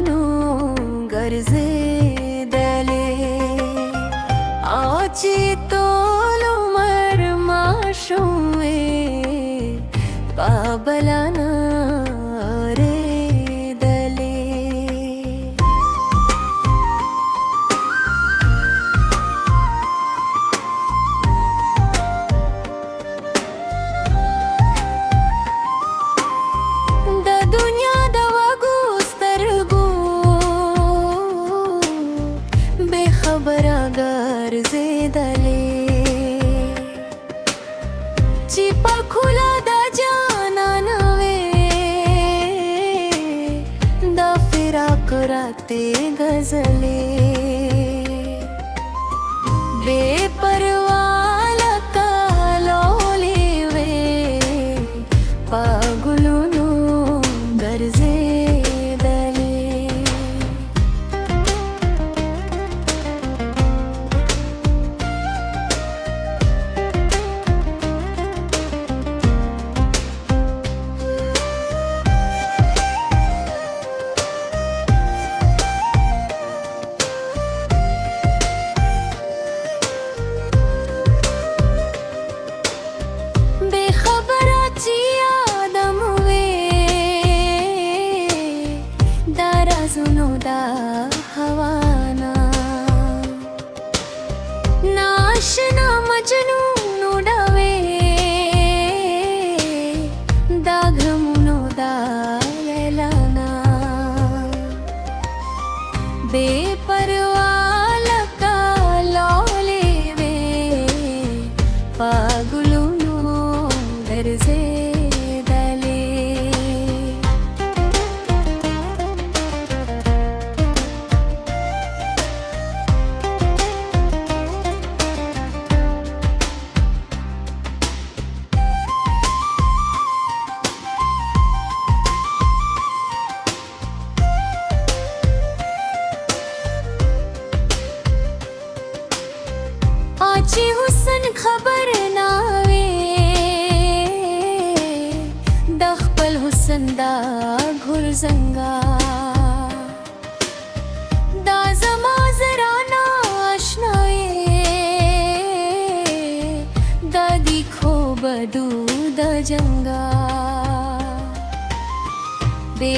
पागुलुनु गर्जे दले आची तोलु मरमाशुए पाबलाना रे दले द दुनिया दवागुस्तरगु बेखबरा गर्जे दले चिपा खुला दा जाना नवे दा फिरा कराते गजले बेपरवाह कालोले वे पागुलुनु गर्जे दले सुनोदा हवाना नाशना मजनू डावे दाघमुनोदा लैलाना बेपरवाह का लौले वे पागुलुनु गर्जे आची हुसन खबर नावे दखपल हुसन दा घुरजंगा दा जमा जरा ना आशनाए दा दिखो बदू दा जंगा बे